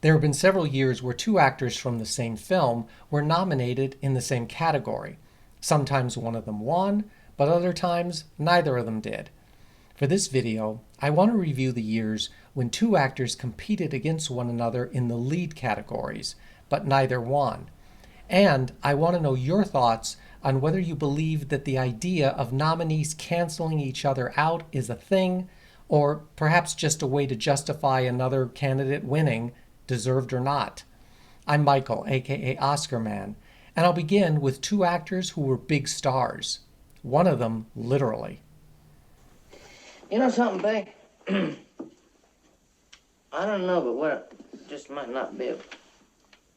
There have been several years where two actors from the same film were nominated in the same category. Sometimes one of them won, but other times neither of them did. For this video, I want to review the years when two actors competed against one another in the lead categories, but neither won. And I want to know your thoughts on whether you believe that the idea of nominees canceling each other out is a thing, or perhaps just a way to justify another candidate winning, deserved or not. I'm Michael, aka Oscar Man, and I'll begin with two actors who were big stars. One of them, literally. You know something, Beck? I don't know, but what just might not be a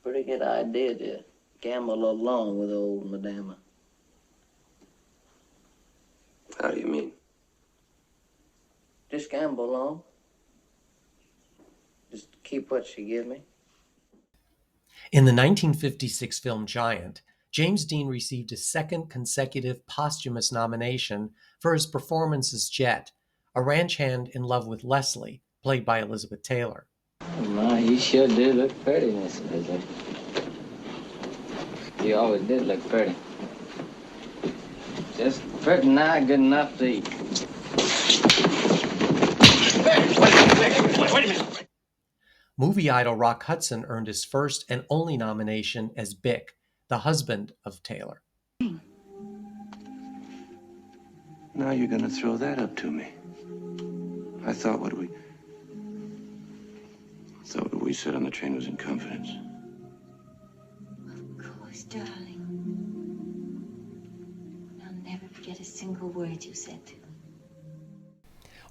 pretty good idea to gamble along with old Madama. How do you mean? Just gamble along. Just keep what she give me. In the 1956 film Giant, James Dean received his second consecutive posthumous nomination for his performance as Jet, a ranch hand in love with Leslie, played by Elizabeth Taylor. My, you sure do look pretty, Miss Elizabeth. You always did look pretty. Just pretty nigh good enough to eat. Wait a minute. Movie idol Rock Hudson earned his first and only nomination as Bick, the husband of Taylor. Now you're gonna throw that up to me. I thought what we said on the train was in confidence. Of course, darling. I'll never forget a single word you said to me.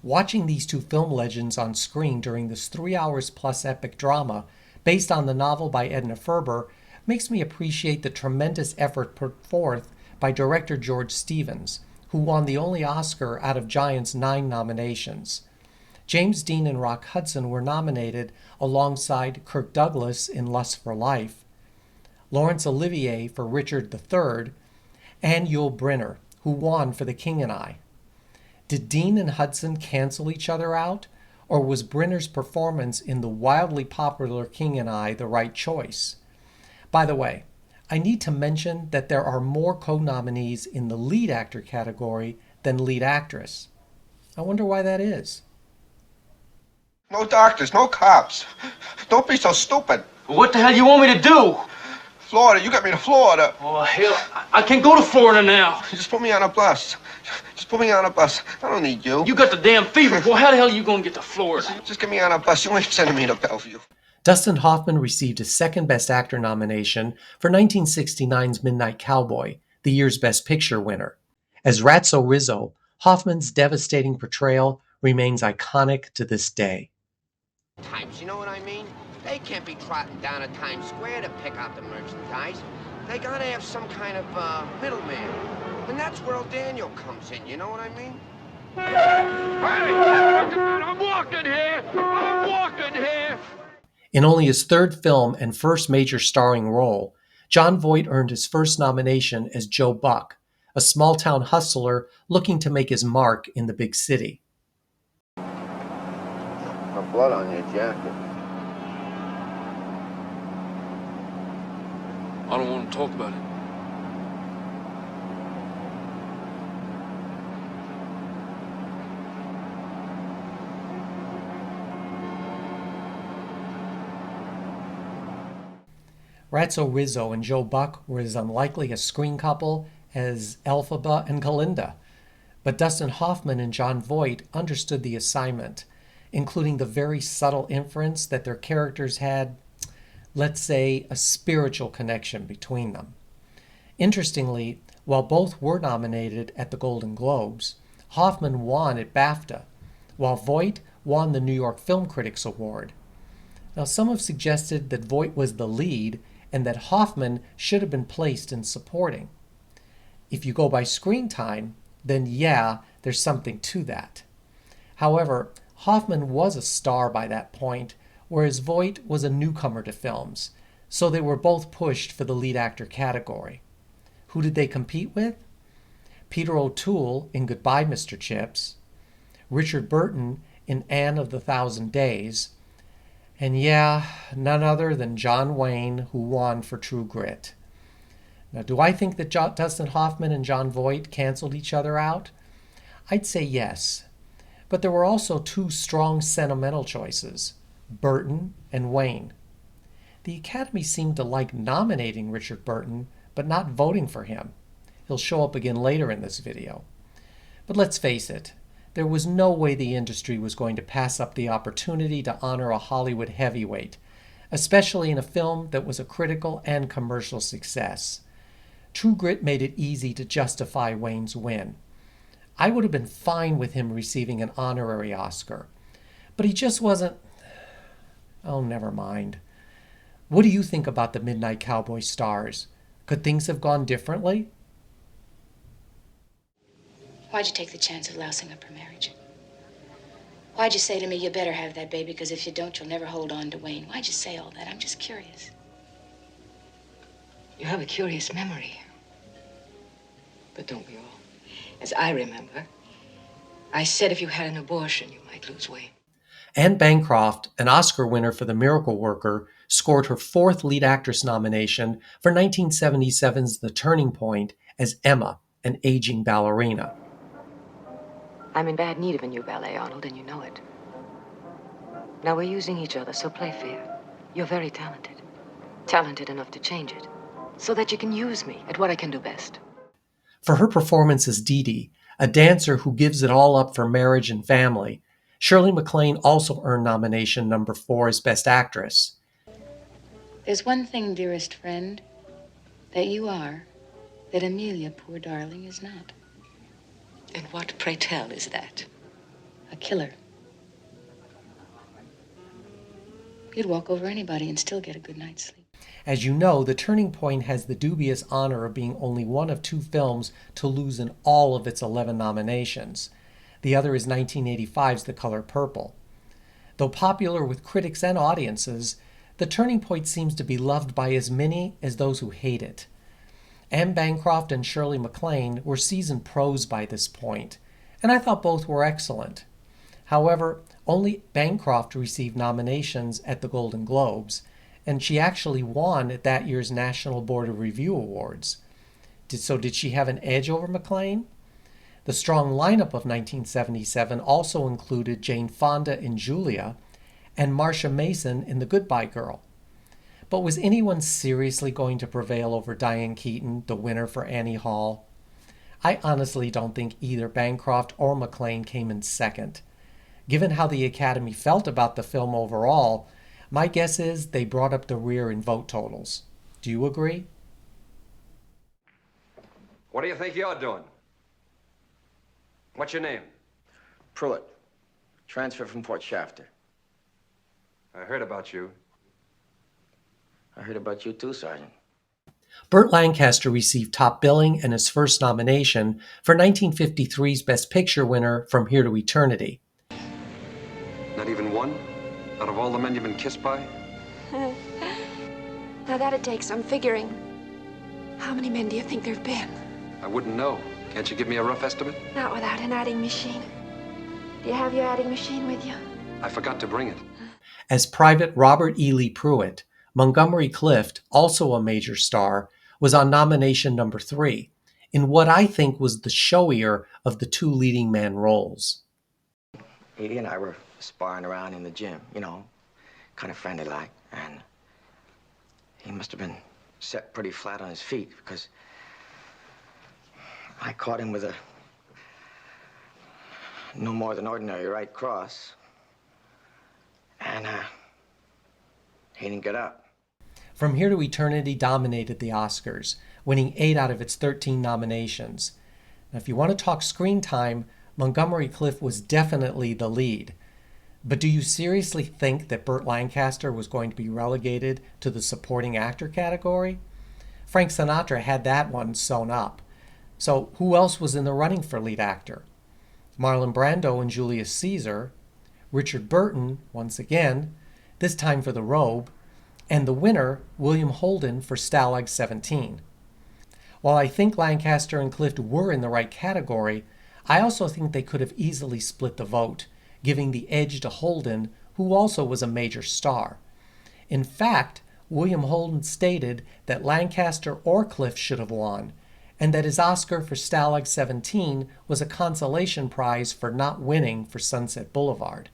Watching these two film legends on screen during this 3 hours plus epic drama, based on the novel by Edna Ferber, makes me appreciate the tremendous effort put forth by director George Stevens, who won the only Oscar out of Giant's 9 nominations. James Dean and Rock Hudson were nominated alongside Kirk Douglas in Lust for Life, Laurence Olivier for Richard III, and Yul Brynner, who won for The King and I. Did Dean and Hudson cancel each other out, or was Brynner's performance in the wildly popular King and I the right choice? By the way, I need to mention that there are more co-nominees in the lead actor category than lead actress. I wonder why that is. No doctors, no cops. Don't be so stupid. What the hell you want me to do? Florida, you got me to Florida. Oh, hell, I can't go to Florida now. Just put me on a bus. Just put me on a bus. I don't need you. You got the damn fever. Well, how the hell are you gonna get to Florida? Just get me on a bus. You ain't sending me to Bellevue. Dustin Hoffman received his second Best Actor nomination for 1969's Midnight Cowboy, the year's Best Picture winner. As Ratso Rizzo, Hoffman's devastating portrayal remains iconic to this day. Times, you know what I mean? They can't be trotting down to Times Square to pick out the merchandise. They gotta have some kind of middleman. And that's where old Daniel comes in, you know what I mean? Hey, I'm walking here. I'm walking here. In only his third film and first major starring role, Jon Voight earned his first nomination as Joe Buck, a small-town hustler looking to make his mark in the big city. Got blood on your jacket. I don't want to talk about it. Ratso Rizzo and Joe Buck were as unlikely a screen couple as Elphaba and Kalinda, but Dustin Hoffman and Jon Voight understood the assignment, including the very subtle inference that their characters had, let's say, a spiritual connection between them. Interestingly, while both were nominated at the Golden Globes, Hoffman won at BAFTA, while Voight won the New York Film Critics Award. Now, some have suggested that Voight was the lead and that Hoffman should have been placed in supporting. If you go by screen time, then yeah, there's something to that. However, Hoffman was a star by that point, whereas Voight was a newcomer to films, so they were both pushed for the lead actor category. Who did they compete with? Peter O'Toole in Goodbye, Mr. Chips, Richard Burton in Anne of the Thousand Days, And yeah, none other than John Wayne who won for True Grit. Now, do I think that Dustin Hoffman and Jon Voight canceled each other out? I'd say yes. But there were also two strong sentimental choices, Burton and Wayne. The Academy seemed to like nominating Richard Burton, but not voting for him. He'll show up again later in this video. But let's face it, there was no way the industry was going to pass up the opportunity to honor a Hollywood heavyweight, especially in a film that was a critical and commercial success. True Grit made it easy to justify Wayne's win. I would have been fine with him receiving an honorary Oscar, but he just wasn't... Oh, never mind. What do you think about the Midnight Cowboy stars? Could things have gone differently? Why'd you take the chance of lousing up her marriage? Why'd you say to me, you better have that baby, because if you don't, you'll never hold on to Wayne? Why'd you say all that? I'm just curious. You have a curious memory. But don't we all? As I remember, I said if you had an abortion, you might lose weight. Anne Bancroft, an Oscar winner for The Miracle Worker, scored her fourth lead actress nomination for 1977's The Turning Point as Emma, an aging ballerina. I'm in bad need of a new ballet, Arnold, and you know it. Now we're using each other, so play fair. You're very talented. Talented enough to change it, so that you can use me at what I can do best. For her performance as Dee Dee, a dancer who gives it all up for marriage and family, Shirley MacLaine also earned nomination number 4 as Best Actress. There's one thing, dearest friend, that you are, that Amelia, poor darling, is not. And what, pray tell, is that? A killer. You'd walk over anybody and still get a good night's sleep. As you know, The Turning Point has the dubious honor of being only one of 2 films to lose in all of its 11 nominations. The other is 1985's The Color Purple. Though popular with critics and audiences, The Turning Point seems to be loved by as many as those who hate it. Anne Bancroft and Shirley MacLaine were seasoned pros by this point, and I thought both were excellent. However, only Bancroft received nominations at the Golden Globes, and she actually won at that year's National Board of Review Awards. Did she have an edge over MacLaine? The strong lineup of 1977 also included Jane Fonda in Julia and Marsha Mason in The Goodbye Girl. But was anyone seriously going to prevail over Diane Keaton, the winner for Annie Hall? I honestly don't think either Bancroft or MacLaine came in second. Given how the Academy felt about the film overall, my guess is they brought up the rear in vote totals. Do you agree? What do you think you're doing? What's your name? Pruitt. Transfer from Port Shafter. I heard about you. I heard about you too, Sergeant. Burt Lancaster received top billing and his first nomination for 1953's Best Picture winner From Here to Eternity. Not even one? Out of all the men you've been kissed by? Now that it takes some figuring. How many men do you think there've been? I wouldn't know. Can't you give me a rough estimate? Not without an adding machine. Do you have your adding machine with you? I forgot to bring it. As Private Robert E. Lee Pruitt, Montgomery Clift, also a major star, was on nomination number 3, in what I think was the showier of the 2 leading man roles. He and I were sparring around in the gym, kind of friendly-like, and he must have been set pretty flat on his feet because I caught him with a no more than ordinary right cross, and he didn't get up. From Here to Eternity dominated the Oscars, winning 8 out of its 13 nominations. Now, if you want to talk screen time, Montgomery Clift was definitely the lead. But do you seriously think that Burt Lancaster was going to be relegated to the supporting actor category? Frank Sinatra had that one sewn up. So who else was in the running for lead actor? Marlon Brando in Julius Caesar, Richard Burton, once again, this time for The Robe, and the winner, William Holden, for Stalag 17. While I think Lancaster and Clift were in the right category, I also think they could have easily split the vote, giving the edge to Holden, who also was a major star. In fact, William Holden stated that Lancaster or Clift should have won, and that his Oscar for Stalag 17 was a consolation prize for not winning for Sunset Boulevard.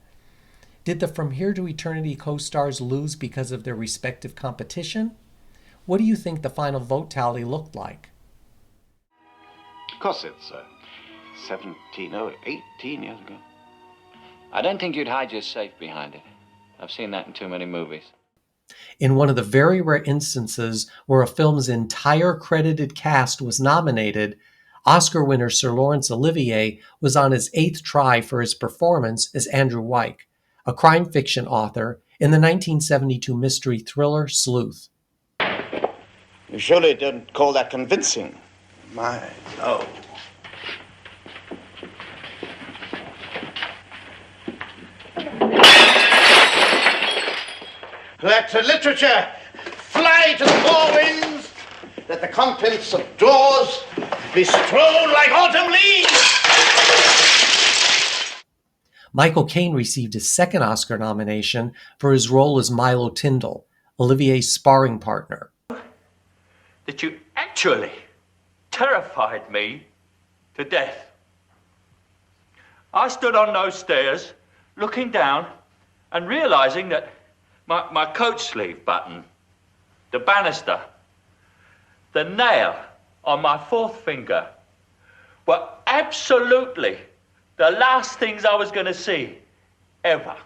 Did the From Here to Eternity co-stars lose because of their respective competition? What do you think the final vote tally looked like? Of course, it's 18 years ago. I don't think you'd hide your safe behind it. I've seen that in too many movies. In one of the very rare instances where a film's entire credited cast was nominated, Oscar winner Sir Laurence Olivier was on his 8th try for his performance as Andrew Wyke, a crime fiction author in the 1972 mystery thriller Sleuth. You surely don't call that convincing. My, no. Let literature fly to the four winds. Let the contents of doors be strewn like autumn leaves. Michael Caine received his second Oscar nomination for his role as Milo Tyndall, Olivier's sparring partner. That you actually terrified me to death. I stood on those stairs, looking down and realizing that my coat sleeve button, the banister, the nail on my 4th finger were absolutely the last things I was going to see, ever.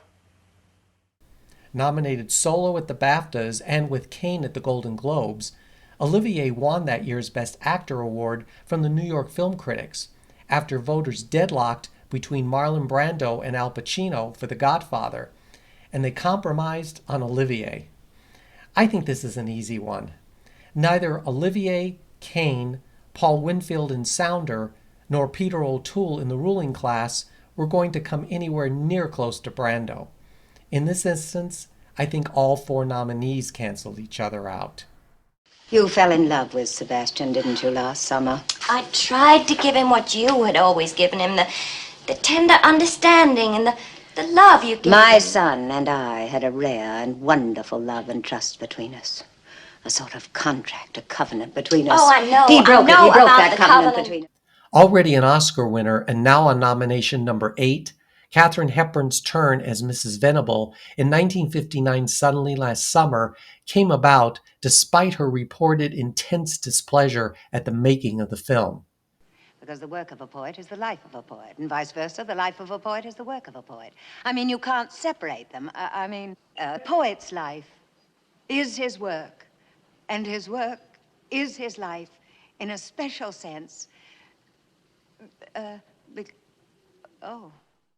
Nominated solo at the BAFTAs and with Caine at the Golden Globes, Olivier won that year's Best Actor award from the New York Film Critics, after voters deadlocked between Marlon Brando and Al Pacino for The Godfather, and they compromised on Olivier. I think this is an easy one. Neither Olivier, Caine, Paul Winfield in Sounder, nor Peter O'Toole in the ruling class were going to come anywhere near close to Brando. In this instance, I think all 4 nominees canceled each other out. You fell in love with Sebastian, didn't you, last summer? I tried to give him what you had always given him, the tender understanding and the love you gave My him. son and I had a rare and wonderful love and trust between us. A sort of contract, a covenant between us. Oh, I know. He broke I know it. He broke about that the covenant between us. Already an Oscar winner and now on nomination number 8, Katharine Hepburn's turn as Mrs. Venable in 1959's Suddenly Last Summer came about despite her reported intense displeasure at the making of the film. Because the work of a poet is the life of a poet, and vice versa, the life of a poet is the work of a poet. I mean, you can't separate them. A poet's life is his work, and his work is his life in a special sense.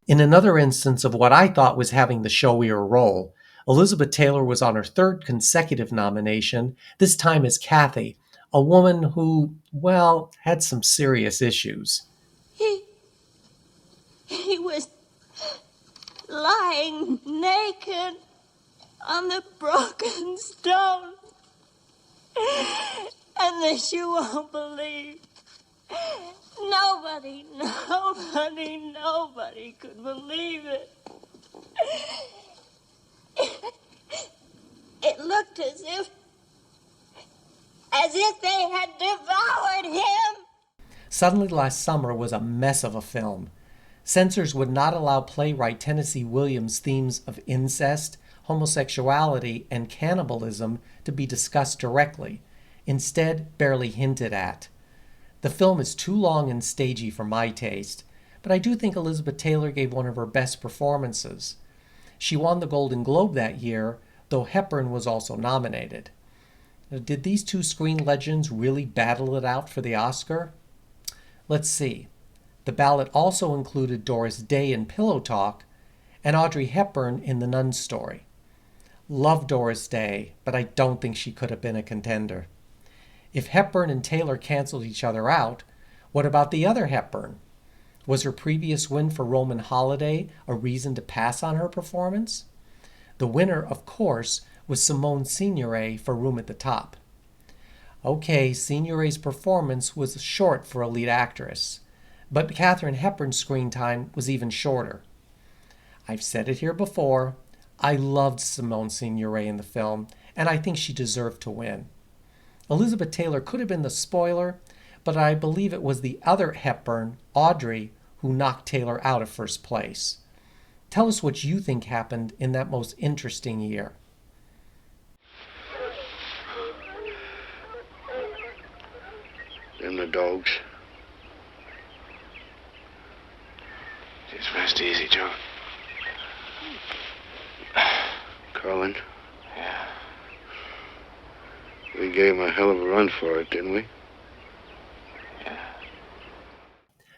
In another instance of what I thought was having the showier role, Elizabeth Taylor was on her 3rd consecutive nomination, this time as Kathy, a woman who, well, had some serious issues. He was lying naked on the broken stone. And this you won't believe. Nobody could believe it. It looked as if they had devoured him. Suddenly Last Summer was a mess of a film. Censors would not allow playwright Tennessee Williams' themes of incest, homosexuality, and cannibalism to be discussed directly, instead barely hinted at. The film is too long and stagey for my taste, but I do think Elizabeth Taylor gave one of her best performances. She won the Golden Globe that year, though Hepburn was also nominated. Now, did these 2 screen legends really battle it out for the Oscar? Let's see. The ballot also included Doris Day in Pillow Talk and Audrey Hepburn in The Nun Story. Love Doris Day, but I don't think she could have been a contender. If Hepburn and Taylor canceled each other out, what about the other Hepburn? Was her previous win for Roman Holiday a reason to pass on her performance? The winner, of course, was Simone Signoret for Room at the Top. Okay, Signoret's performance was short for a lead actress, but Katharine Hepburn's screen time was even shorter. I've said it here before, I loved Simone Signoret in the film, and I think she deserved to win. Elizabeth Taylor could have been the spoiler, but I believe it was the other Hepburn, Audrey, who knocked Taylor out of first place. Tell us what you think happened in that most interesting year. Them the dogs. Just rest easy, Joe. Colin. Yeah. We gave him a hell of a run for it, didn't we?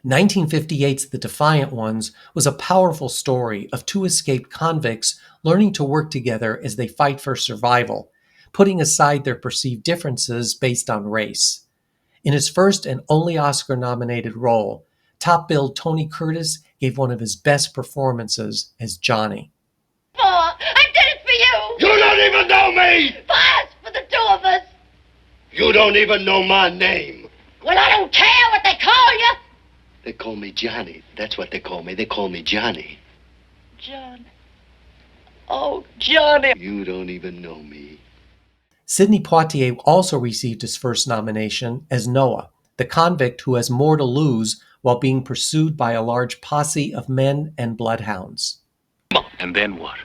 1958's The Defiant Ones was a powerful story of two escaped convicts learning to work together as they fight for survival, putting aside their perceived differences based on race. In his first and only Oscar-nominated role, top-billed Tony Curtis gave one of his best performances as Johnny. I did it for you! You don't even know me! For us, for the two of us! You don't even know my name. Well, I don't care what they call you! They call me Johnny. That's what they call me. They call me Johnny. John. Oh, Johnny. You don't even know me. Sidney Poitier also received his first nomination as Noah, the convict who has more to lose while being pursued by a large posse of men and bloodhounds. And then what?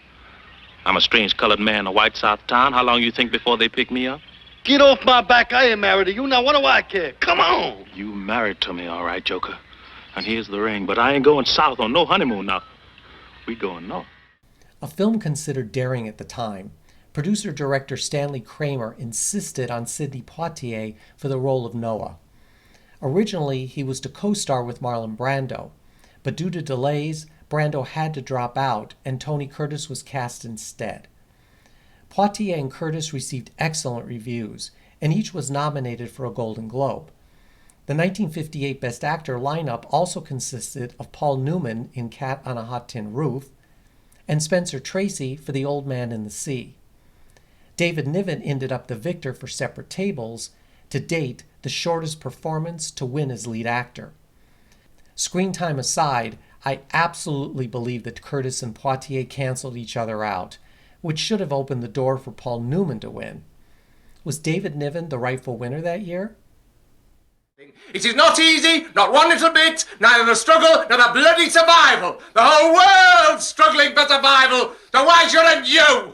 I'm a strange colored man in a white South town. How long you think before they pick me up? Get off my back. I ain't married to you. Now, what do I care? Come on. You married to me, all right, Joker. And here's the ring. But I ain't going south on no honeymoon now. We going north. A film considered daring at the time, producer-director Stanley Kramer insisted on Sidney Poitier for the role of Noah. Originally, he was to co-star with Marlon Brando, but due to delays, Brando had to drop out and Tony Curtis was cast instead. Poitier and Curtis received excellent reviews, and each was nominated for a Golden Globe. The 1958 Best Actor lineup also consisted of Paul Newman in Cat on a Hot Tin Roof and Spencer Tracy for The Old Man in the Sea. David Niven ended up the victor for Separate Tables, to date the shortest performance to win as lead actor. Screen time aside, I absolutely believe that Curtis and Poitier canceled each other out, which should have opened the door for Paul Newman to win. Was David Niven the rightful winner that year? It is not easy, not one little bit, neither the struggle nor the bloody survival. The whole world's struggling for survival, so why shouldn't you?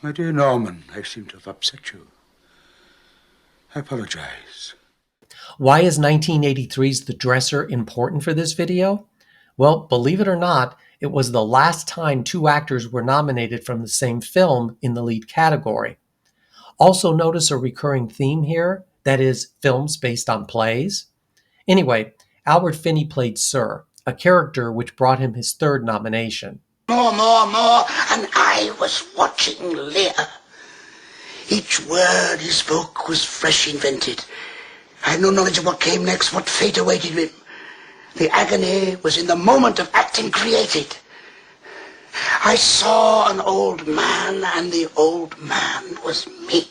My dear Norman, I seem to have upset you. I apologize. Why is 1983's The Dresser important for this video? Well, believe it or not, it was the last time two actors were nominated from the same film in the lead category. Also notice a recurring theme here, that is, films based on plays. Anyway, Albert Finney played Sir, a character which brought him his third nomination. More, and I was watching Lear. Each word he spoke was fresh invented. I had no knowledge of what came next, what fate awaited him. The agony was in the moment of acting created. I saw an old man, and the old man was me.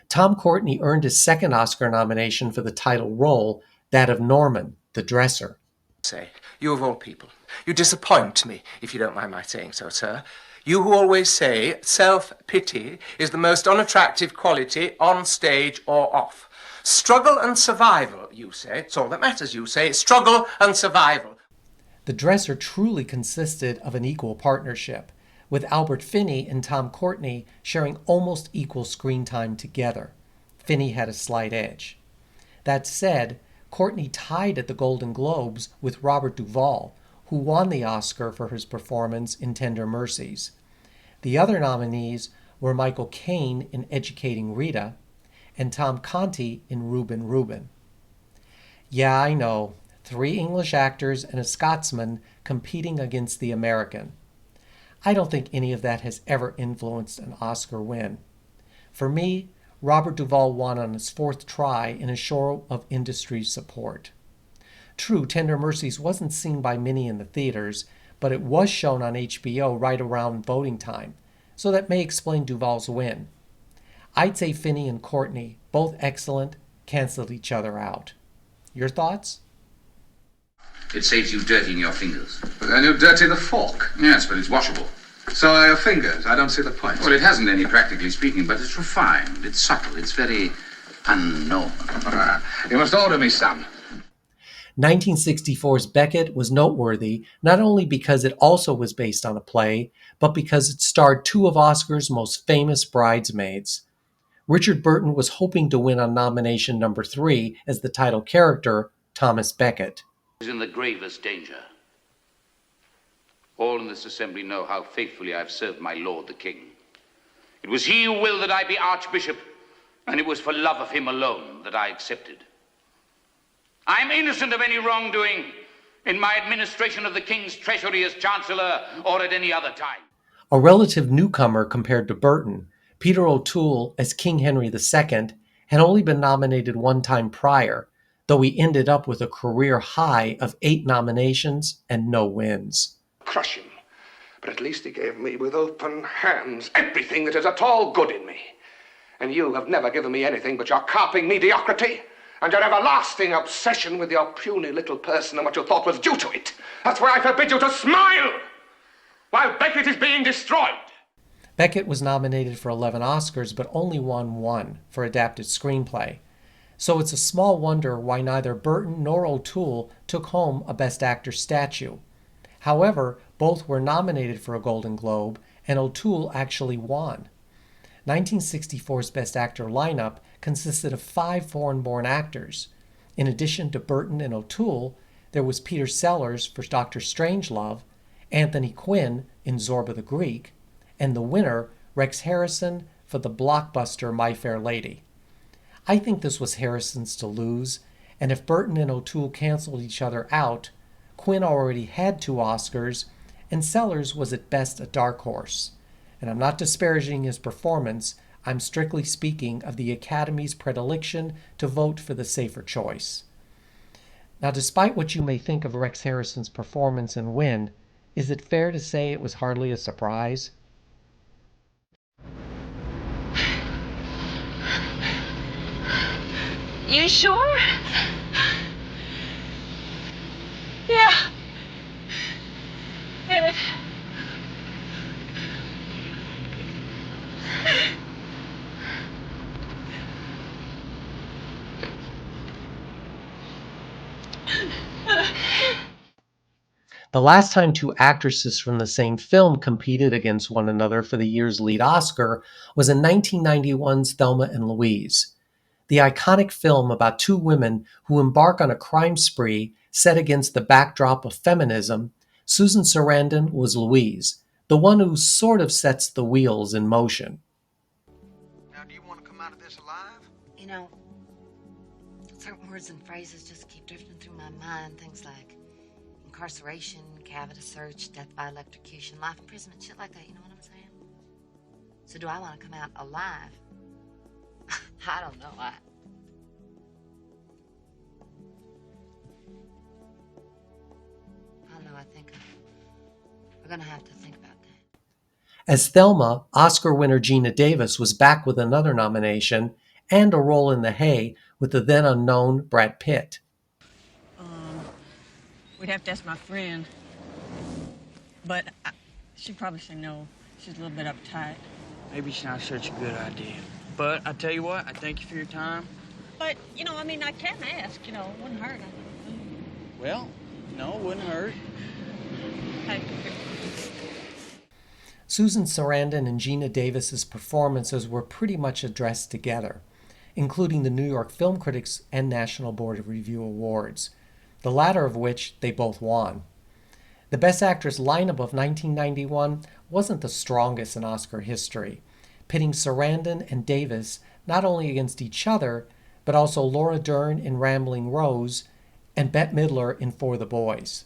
Tom Courtenay earned his second Oscar nomination for the title role, that of Norman, the Dresser. Say, you of all people, you disappoint me, if you don't mind my saying so, sir. You who always say self-pity is the most unattractive quality on stage or off. Struggle and survival, you say. It's all that matters, you say. Struggle and survival. The Dresser truly consisted of an equal partnership, with Albert Finney and Tom Courtenay sharing almost equal screen time together. Finney had a slight edge. That said, Courtenay tied at the Golden Globes with Robert Duvall, who won the Oscar for his performance in Tender Mercies. The other nominees were Michael Caine in Educating Rita and Tom Conti in Reuben Reuben. Yeah, I know, 3 English actors and a Scotsman competing against the American. I don't think any of that has ever influenced an Oscar win. For me, Robert Duvall won on his 4th try in a show of industry support. True, Tender Mercies wasn't seen by many in the theaters, but it was shown on HBO right around voting time, so that may explain Duvall's win. I'd say Finney and Courtenay, both excellent, canceled each other out. Your thoughts? It saves you dirtying your fingers. But then you dirty the fork. Yes, but it's washable. So are your fingers. I don't see the point. Well, it hasn't any, practically speaking, but it's refined. It's subtle. It's very unknown. You must order me some. 1964's Becket was noteworthy not only because it also was based on a play, but because it starred two of Oscar's most famous bridesmaids. Richard Burton was hoping to win on nomination number 3 as the title character, Thomas Becket. Is in the gravest danger. All in this assembly know how faithfully I've served my lord the king. It was he who willed that I be archbishop, and it was for love of him alone that I accepted. I am innocent of any wrongdoing in my administration of the king's treasury as chancellor or at any other time. A relative newcomer compared to Burton, Peter O'Toole as King Henry II had only been nominated one time prior, though he ended up with a career high of 8 nominations and no wins. Crush him. But at least he gave me with open hands everything that is at all good in me. And you have never given me anything but your carping mediocrity and your everlasting obsession with your puny little person and what you thought was due to it. That's why I forbid you to smile while Becket is being destroyed. Becket was nominated for 11 Oscars, but only won 1 for adapted screenplay. So it's a small wonder why neither Burton nor O'Toole took home a Best Actor statue. However, both were nominated for a Golden Globe, and O'Toole actually won. 1964's Best Actor lineup consisted of 5 foreign-born actors. In addition to Burton and O'Toole, there was Peter Sellers for Dr. Strangelove, Anthony Quinn in Zorba the Greek, and the winner, Rex Harrison, for the blockbuster My Fair Lady. I think this was Harrison's to lose, and if Burton and O'Toole canceled each other out, Quinn already had 2 Oscars, and Sellers was at best a dark horse. And I'm not disparaging his performance, I'm strictly speaking of the Academy's predilection to vote for the safer choice. Now, despite what you may think of Rex Harrison's performance and win, is it fair to say it was hardly a surprise? You sure? Yeah. Damn it. The last time 2 actresses from the same film competed against one another for the year's lead Oscar was in 1991's Thelma and Louise. The iconic film about 2 women who embark on a crime spree set against the backdrop of feminism, Susan Sarandon was Louise, the one who sort of sets the wheels in motion. Now, do you want to come out of this alive? You know, certain words and phrases just keep drifting through my mind. Things like incarceration, cavity search, death by electrocution, life imprisonment, shit like that. You know what I'm saying? So do I want to come out alive? I don't know. I don't know. I think we're going to have to think about that. As Thelma, Oscar winner Gina Davis was back with another nomination and a role in The Hay with the then unknown Brad Pitt. We'd have to ask my friend. But she'd probably say no. She's a little bit uptight. Maybe it's not such a good idea. But I tell you what, I thank you for your time. But, you know, I mean, I can ask, you know, it wouldn't hurt. Well, no, it wouldn't hurt. Susan Sarandon and Gina Davis's performances were pretty much addressed together, including the New York Film Critics and National Board of Review Awards, the latter of which they both won. The Best Actress lineup of 1991 wasn't the strongest in Oscar history, pitting Sarandon and Davis not only against each other, but also Laura Dern in Rambling Rose and Bette Midler in For the Boys.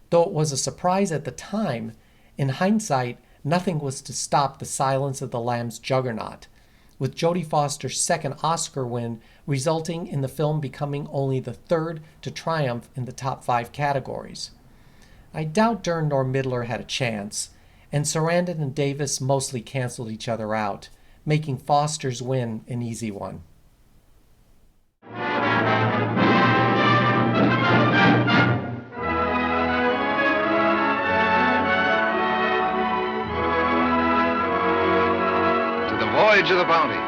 Though it was a surprise at the time, in hindsight, nothing was to stop the Silence of the Lambs juggernaut, with Jodie Foster's second Oscar win resulting in the film becoming only the 3rd to triumph in the top 5 categories. I doubt Dern nor Midler had a chance, and Sarandon and Davis mostly canceled each other out, making Foster's win an easy one. Voyage of the Bounty.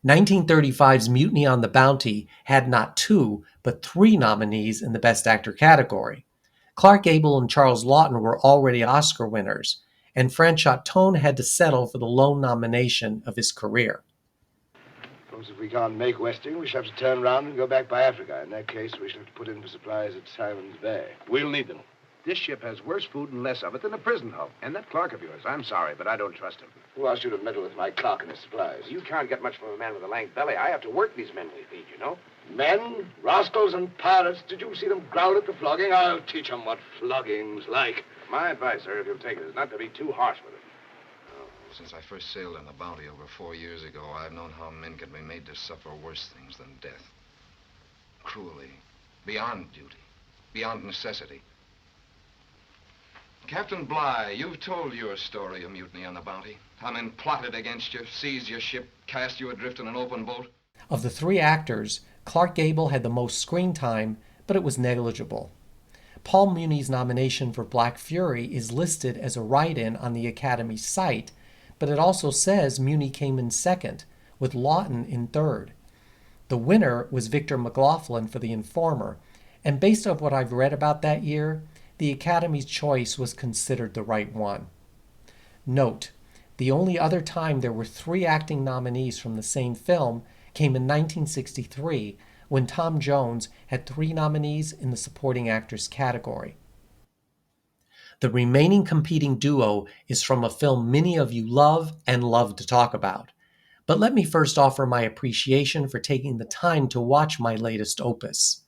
1935's Mutiny on the Bounty had not 2, but 3 nominees in the Best Actor category. Clark Gable and Charles Laughton were already Oscar winners, and Franchot Tone had to settle for the lone nomination of his career. Of course, if we can't make Westing, we shall have to turn round and go back by Africa. In that case, we shall have to put in for supplies at Simon's Bay. We'll need them. This ship has worse food and less of it than a prison hull. And that Clark of yours, I'm sorry, but I don't trust him. Who asked you to meddle with my clerk and his supplies? You can't get much from a man with a lank belly. I have to work these men we feed, you know. Men, rascals, and pirates. Did you see them growl at the flogging? I'll teach them what flogging's like. My advice, sir, if you'll take it, is not to be too harsh with it. Since I first sailed on the Bounty over 4 years ago, I've known how men can be made to suffer worse things than death. Cruelly, beyond duty, beyond necessity. Captain Bligh, you've told your story of mutiny on the Bounty. How men plotted against you, seized your ship, cast you adrift in an open boat. Of the 3 actors, Clark Gable had the most screen time, but it was negligible. Paul Muni's nomination for Black Fury is listed as a write-in on the Academy's site, but it also says Muni came in second, with Laughton in third. The winner was Victor McLaughlin for The Informer, and based on what I've read about that year, the Academy's choice was considered the right one. Note, the only other time there were 3 acting nominees from the same film came in 1963, when Tom Jones had 3 nominees in the Supporting Actors category. The remaining competing duo is from a film many of you love and love to talk about. But let me first offer my appreciation for taking the time to watch my latest opus.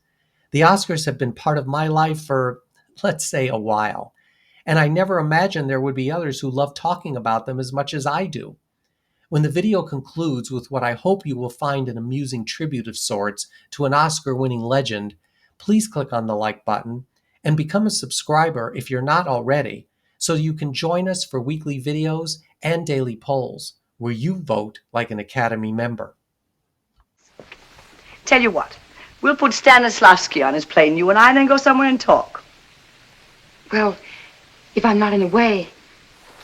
The Oscars have been part of my life for, let's say, a while, and I never imagined there would be others who love talking about them as much as I do. When the video concludes with what I hope you will find an amusing tribute of sorts to an Oscar-winning legend, please click on the like button and become a subscriber if you're not already, so you can join us for weekly videos and daily polls, where you vote like an Academy member. Tell you what, we'll put Stanislavski on his plane, you and I, and then go somewhere and talk. Well, if I'm not in the way.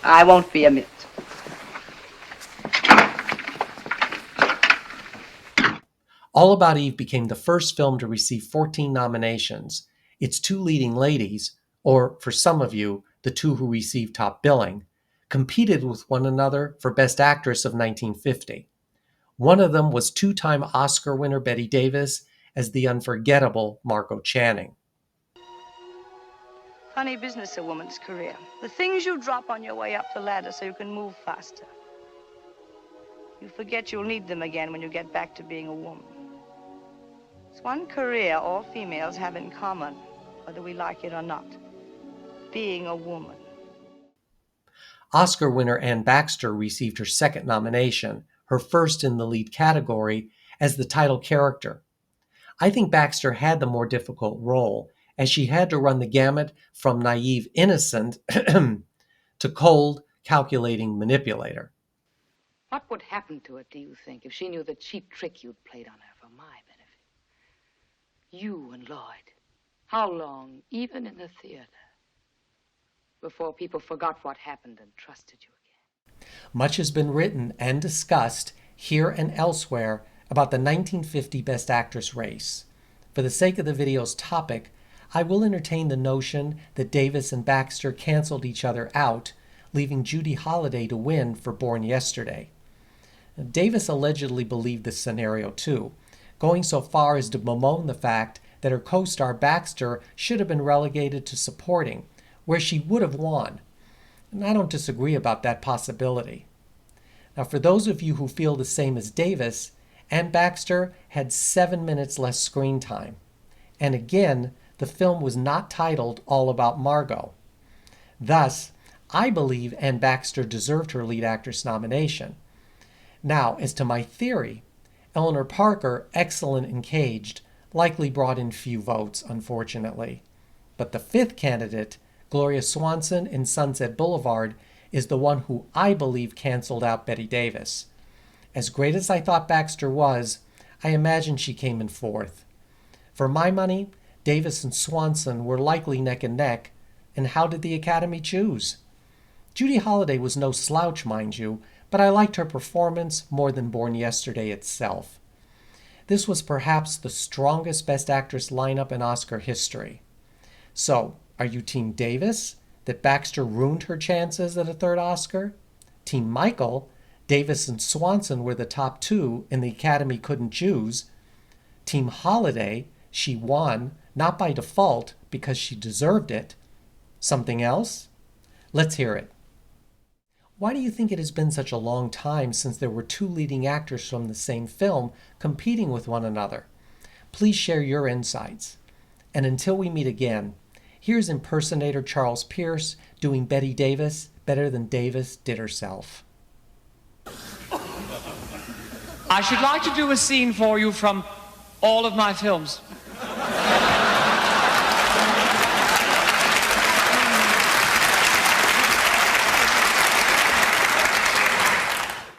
I won't be a minute. All About Eve became the first film to receive 14 nominations. Its 2 leading ladies, or for some of you, the 2 who received top billing, competed with one another for Best Actress of 1950. One of them was 2-time Oscar winner Bette Davis as the unforgettable Margot Channing. Funny business, a woman's career. The things you drop on your way up the ladder so you can move faster. You forget you'll need them again when you get back to being a woman. It's one career all females have in common, whether we like it or not. Being a woman. Oscar winner Anne Baxter received her 2nd nomination, her first in the lead category, as the title character. I think Baxter had the more difficult role, as she had to run the gamut from naive innocent to cold, calculating manipulator. What would happen to it, do you think, if she knew the cheap trick you'd played on her for my benefit? You and Lloyd. How long, even in the theater, before people forgot what happened and trusted you again? Much has been written and discussed here and elsewhere about the 1950 Best Actress race. For the sake of the video's topic, I will entertain the notion that Davis and Baxter canceled each other out, leaving Judy Holliday to win for Born Yesterday. Davis allegedly believed this scenario too, going so far as to bemoan the fact that her co-star Baxter should have been relegated to supporting, where she would have won. And I don't disagree about that possibility. Now, for those of you who feel the same as Davis, Anne Baxter had 7 minutes less screen time. And again, the film was not titled All About Margot. Thus, I believe Anne Baxter deserved her lead actress nomination. Now, as to my theory, Eleanor Parker, excellent in Caged, likely brought in few votes, unfortunately. But the 5th candidate, Gloria Swanson in Sunset Boulevard, is the one who I believe canceled out Bette Davis. As great as I thought Baxter was, I imagine she came in 4th. For my money, Davis and Swanson were likely neck and neck, and how did the Academy choose? Judy Holliday was no slouch, mind you, but I liked her performance more than Born Yesterday itself. This was perhaps the strongest Best Actress lineup in Oscar history. So, are you Team Davis, that Baxter ruined her chances at a third Oscar? Team Michael, Davis and Swanson were the top two and the Academy couldn't choose? Team Holiday, she won, not by default, because she deserved it. Something else? Let's hear it. Why do you think it has been such a long time since there were two leading actors from the same film competing with one another? Please share your insights. And until we meet again, here's impersonator Charles Pierce doing Betty Davis better than Davis did herself. I should like to do a scene for you from all of my films.